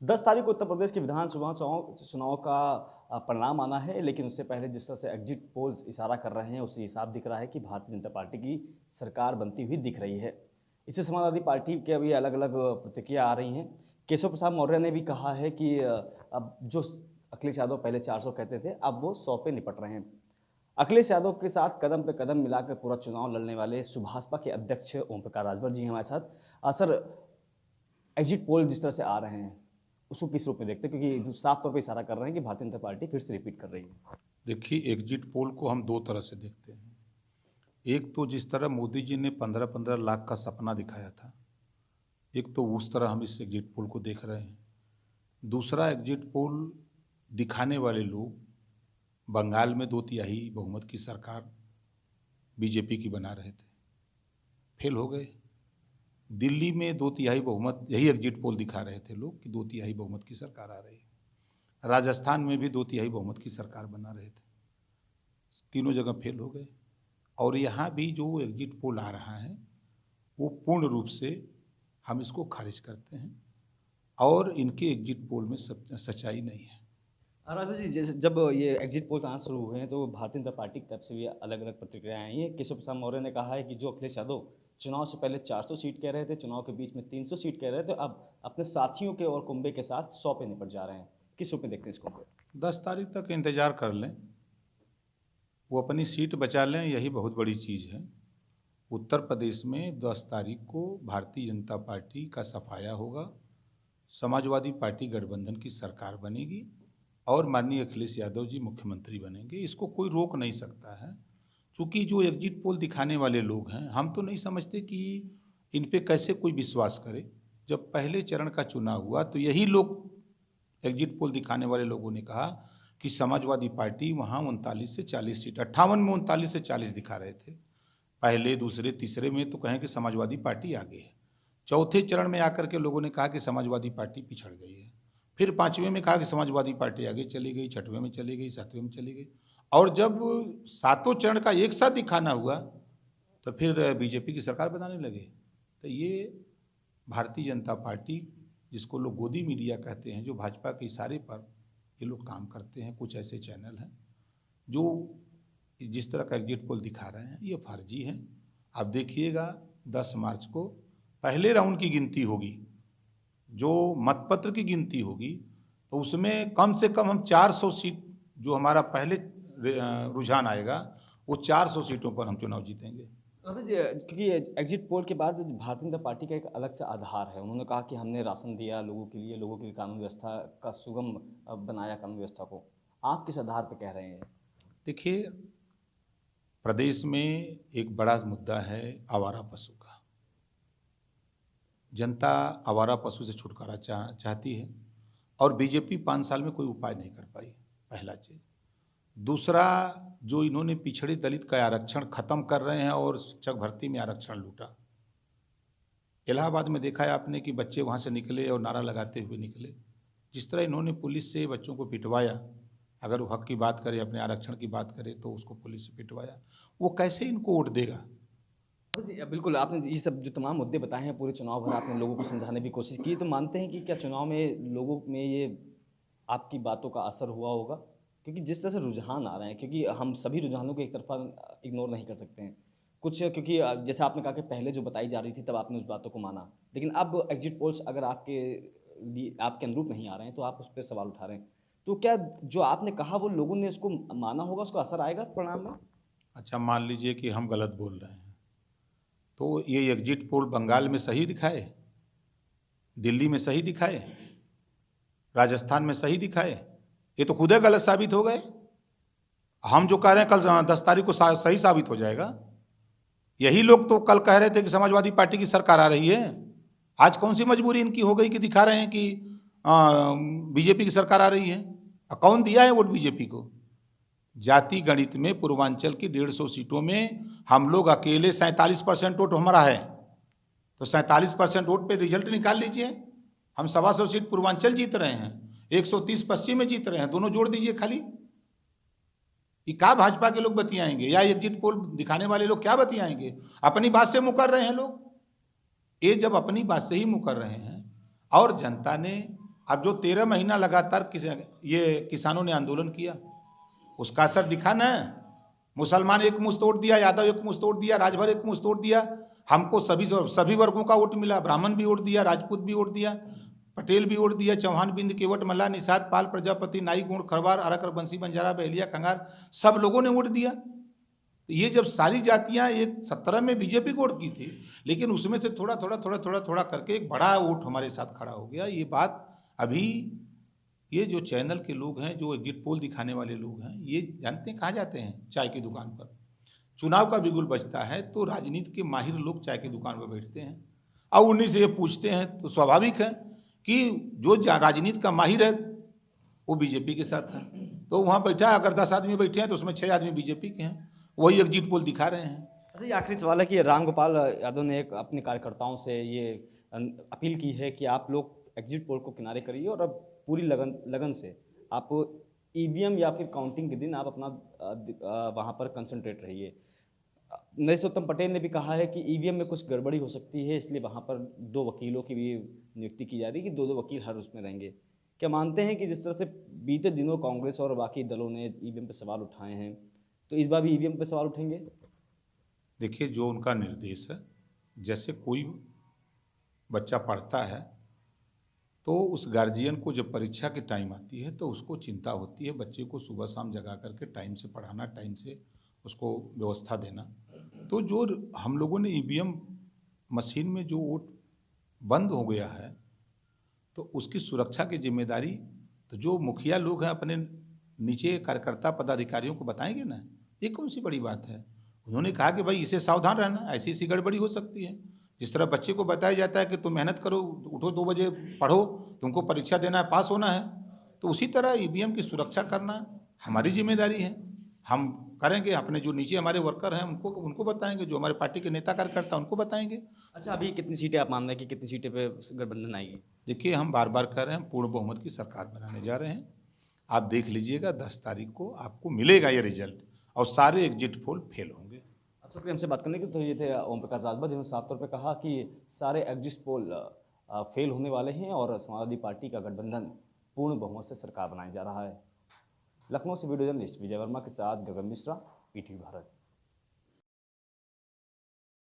10 तारीख को उत्तर प्रदेश के विधानसभा चुनाव चुनाव का परिणाम आना है, लेकिन उससे पहले जिस तरह से एग्जिट पोल्स इशारा कर रहे हैं, उससे ये साफ दिख रहा है कि भारतीय जनता पार्टी की सरकार बनती हुई दिख रही है। इससे समाजवादी पार्टी के अभी अलग-अलग प्रतिक्रिया आ रही हैं। केशव प्रसाद मौर्य ने भी कहा है कि अब जो अखिलेश यादव पहले 400 कहते थे, अब वो 100 पे निपट रहे हैं। अखिलेश यादव के साथ कदम पे कदम मिलाकर पूरा चुनाव लड़ने वाले सुभाषपा के अध्यक्ष ओम प्रकाश राजभर जी हैं हमारे साथ। सर, एग्जिट पोल जिस तरह से आ रहे हैं, उसको किस रूप में देखते हैं? क्योंकि साफ तौर पे इशारा कर रहे हैं कि भारतीय जनता पार्टी फिर से रिपीट कर रही है। देखिए, एग्जिट पोल को हम दो तरह से देखते हैं। एक तो जिस तरह मोदी जी ने 15-15 लाख का सपना दिखाया था, एक तो उस तरह हम इस एग्जिट पोल को देख रहे हैं। दूसरा एग्जिट पोल दिखाने वाले लोग बंगाल में 2/3 बहुमत की सरकार बीजेपी की बना रहे थे, फेल हो गए। दिल्ली में 2/3 बहुमत, यही एग्जिट पोल दिखा रहे थे लोग कि 2/3 बहुमत की सरकार आ रही है। राजस्थान में भी 2/3 बहुमत की सरकार बना रहे थे, तीनों जगह फेल हो गए। और यहाँ भी जो एग्जिट पोल आ रहा है वो पूर्ण रूप से हम इसको खारिज करते हैं और इनके एग्जिट पोल में सच्चाई नहीं है। राजू जी, जैसे जब ये एग्जिट पोल आना शुरू हुए हैं, तो भारतीय जनता पार्टी की तरफ से भी अलग अलग प्रतिक्रियाएं आई हैं। केशव प्रसाद मौर्य ने कहा है कि जो अखिलेश यादव चुनाव से पहले 400 सीट कह रहे थे, चुनाव के बीच में 300 सीट कह रहे थे, अब अपने साथियों के और कुंबे के साथ 100 पे निपट जा रहे हैं। किस रूप में देखते हैं इसको? 10 तारीख तक इंतजार कर लें, वो अपनी सीट बचा लें, यही बहुत बड़ी चीज़ है। उत्तर प्रदेश में 10 तारीख को भारतीय जनता पार्टी का सफाया होगा, समाजवादी पार्टी गठबंधन की सरकार बनेगी और माननीय अखिलेश यादव जी मुख्यमंत्री बनेंगे। इसको कोई रोक नहीं सकता है। चूँकि जो एग्जिट पोल दिखाने वाले लोग हैं, हम तो नहीं समझते कि इन पे कैसे कोई विश्वास करे। जब पहले चरण का चुनाव हुआ तो यही लोग, एग्जिट पोल दिखाने वाले लोगों ने कहा कि समाजवादी पार्टी वहाँ 39 से 40 सीट, 58 में 39 से 40 दिखा रहे थे। पहले, दूसरे, तीसरे में तो कहें कि समाजवादी पार्टी आगे है। चौथे चरण में आकर के लोगों ने कहा कि समाजवादी पार्टी पिछड़ गई है। फिर पाँचवें में कहा कि समाजवादी पार्टी आगे चली गई, छठवें में चली गई, सातवें में चली गई। और जब सातों चरण का एक साथ दिखाना हुआ तो फिर बीजेपी की सरकार बनाने लगे। तो ये भारतीय जनता पार्टी, जिसको लोग गोदी मीडिया कहते हैं, जो भाजपा के इशारे पर ये लोग काम करते हैं, कुछ ऐसे चैनल हैं जो जिस तरह का एग्जिट पोल दिखा रहे हैं, ये फर्जी है। आप देखिएगा 10 मार्च को पहले राउंड की गिनती होगी, जो मतपत्र की गिनती होगी, तो उसमें कम से कम हम 400 सीट, जो हमारा पहले रुझान आएगा, वो 400 सीटों पर हम चुनाव जीतेंगे। क्योंकि एग्जिट पोल के बाद भारतीय जनता पार्टी का एक अलग सा आधार है। उन्होंने कहा कि हमने राशन दिया लोगों के लिए, लोगों के लिए कानून व्यवस्था का सुगम बनाया, कानून व्यवस्था को। आप किस आधार पर कह रहे हैं? देखिए, प्रदेश में एक बड़ा मुद्दा है आवारा पशु का। जनता आवारा पशु से छुटकारा चाहती है और बीजेपी 5 साल में कोई उपाय नहीं कर पाई, पहला चीज़। दूसरा, जो इन्होंने पिछड़े दलित का आरक्षण खत्म कर रहे हैं और शिक्षक भर्ती में आरक्षण लूटा। इलाहाबाद में देखा है आपने कि बच्चे वहाँ से निकले और नारा लगाते हुए निकले। जिस तरह इन्होंने पुलिस से बच्चों को पिटवाया, अगर वो हक की बात करे, अपने आरक्षण की बात करे, तो उसको पुलिस से पिटवाया, वो कैसे इनको वोट देगा? जी, बिल्कुल, आपने ये सब जो तमाम मुद्दे बताए हैं, पूरे चुनाव भर आपने लोगों को समझाने की कोशिश की, तो मानते हैं कि क्या चुनाव में लोगों में ये आपकी बातों का असर हुआ होगा? क्योंकि जिस तरह से रुझान आ रहे हैं, क्योंकि हम सभी रुझानों को एक तरफ़ा इग्नोर नहीं कर सकते हैं। कुछ, क्योंकि जैसे आपने कहा कि पहले जो बताई जा रही थी, तब आपने उस बातों को माना। लेकिन अब एग्ज़िट पोल्स अगर आपके लिए आपके अनुरूप नहीं आ रहे हैं, तो आप उस पे सवाल उठा रहे हैं। तो क्या जो आपने कहा, वो लोगों ने उसको माना होगा, उसका असर आएगा परिणाम में? अच्छा, मान लीजिए कि हम गलत बोल रहे हैं, तो ये एग्जिट पोल बंगाल में सही दिखाए, दिल्ली में सही दिखाए, राजस्थान में सही दिखाए, ये तो खुद ही गलत साबित हो गए। हम जो कह रहे हैं कल 10 तारीख को सही साबित हो जाएगा। यही लोग तो कल कह रहे थे कि समाजवादी पार्टी की सरकार आ रही है। आज कौन सी मजबूरी इनकी हो गई कि दिखा रहे हैं कि बीजेपी की सरकार आ रही है? कौन दिया है वोट बीजेपी को? जाति गणित में पूर्वांचल की 150 सीटों में हम लोग अकेले 47% वोट हमारा है, तो 47% वोट पे रिजल्ट निकाल लीजिए। हम 125 सीट पूर्वांचल जीत रहे हैं, 130 पश्चिम में जीत रहे हैं, दोनों जोड़ दीजिए खाली। ये क्या भाजपा के लोग बतियाएंगे या एग्जिट पोल दिखाने वाले लोग क्या बतियाएंगे? अपनी बात से मुकर रहे हैं लोग। ये जब अपनी बात से ही मुकर रहे हैं और जनता ने अब जो 13 महीना लगातार ये किसानों ने आंदोलन किया, उसका असर दिखा ना। मुसलमान एक मुश्त वोट दिया, यादव एक मुश्त वोट दिया, राजभर एक मुश्त वोट दिया, हमको सभी वर्गों का वोट मिला। ब्राह्मण भी वोट दिया, राजपूत भी वोट दिया, पटेल भी वोट दिया, चौहान, बिंद, केवट, मल्ला, निषाद, पाल, प्रजापति, नाई, गुण, खरवार, अरकर, बंसी, बंजारा, बहेलिया, खंगार, सब लोगों ने वोट दिया। ये जब सारी जातियां एक 17 में बीजेपी को वोट की थी, लेकिन उसमें से थोड़ा थोड़ा करके एक बड़ा वोट हमारे साथ खड़ा हो गया। ये बात अभी ये जो चैनल के लोग हैं, जो एग्जिट पोल दिखाने वाले लोग हैं, ये जानते हैं कहाँ जाते हैं? चाय की दुकान पर। चुनाव का बिगुल बजता है तो राजनीति के माहिर लोग चाय की दुकान पर बैठते हैं और उन्हीं से ये पूछते हैं, तो स्वाभाविक है कि जो राजनीति का माहिर है वो बीजेपी के साथ है। तो वहाँ बैठा, अगर 10 आदमी बैठे हैं तो उसमें 6 आदमी बीजेपी के हैं, वही एग्जिट पोल दिखा रहे हैं। अच्छा, ये आखिरी सवाल है कि रामगोपाल यादव ने एक अपने कार्यकर्ताओं से ये अपील की है कि आप लोग एग्जिट पोल को किनारे करिए और अब पूरी लगन से आप ईवीएम या फिर काउंटिंग के दिन आप अपना वहाँ पर कंसंट्रेट रहिए। नरेशोत्तम पटेल ने भी कहा है कि ईवीएम में कुछ गड़बड़ी हो सकती है, इसलिए वहाँ पर 2 वकीलों की भी नियुक्ति की जा रही है कि 2 वकील हर उसमें रहेंगे। क्या मानते हैं कि जिस तरह से बीते दिनों कांग्रेस और बाकी दलों ने ईवीएम पर सवाल उठाए हैं, तो इस बार भी ईवीएम पर सवाल उठेंगे? देखिए, जो उनका निर्देश है, जैसे कोई बच्चा पढ़ता है तो उस गार्जियन को जब परीक्षा की टाइम आती है तो उसको चिंता होती है बच्चे को सुबह शाम जगा करके टाइम से पढ़ाना, टाइम से उसको व्यवस्था देना। तो जो हम लोगों ने ईवीएम मशीन में जो वोट बंद हो गया है, तो उसकी सुरक्षा की जिम्मेदारी तो जो मुखिया लोग हैं अपने नीचे कार्यकर्ता पदाधिकारियों को बताएंगे ना। ये कौन सी बड़ी बात है? उन्होंने कहा कि भाई इसे सावधान रहना, ऐसी ऐसी गड़बड़ी हो सकती है। जिस तरह बच्चे को बताया जाता है कि तुम मेहनत करो, उठो 2 बजे पढ़ो, तुमको परीक्षा देना है, पास होना है, तो उसी तरह ईवीएम की सुरक्षा करना हमारी जिम्मेदारी है। हम करेंगे, अपने जो नीचे हमारे वर्कर हैं उनको बताएंगे, जो हमारे पार्टी के नेता कार्यकर्ता उनको बताएंगे। अच्छा, अभी कितनी सीटें आप मान रहे हैं कि कितनी सीटें पे गठबंधन आएगी? देखिए, हम बार बार कह रहे हैं, पूर्ण बहुमत की सरकार बनाने जा रहे हैं। आप देख लीजिएगा 10 तारीख को आपको मिलेगा ये रिजल्ट और सारे एग्जिट पोल फेल होंगे। शुक्रिया हमसे बात करने की। तो ये थे ओम प्रकाश राजभर, जिन्होंने साफ तौर पे कहा कि सारे एग्जिट पोल फेल होने वाले हैं और समाजवादी पार्टी का गठबंधन पूर्ण बहुमत से सरकार बनाने जा रहा है। लखनऊ से वीडियो जर्नलिस्ट विजय वर्मा के साथ गगन मिश्रा, PTV भारत।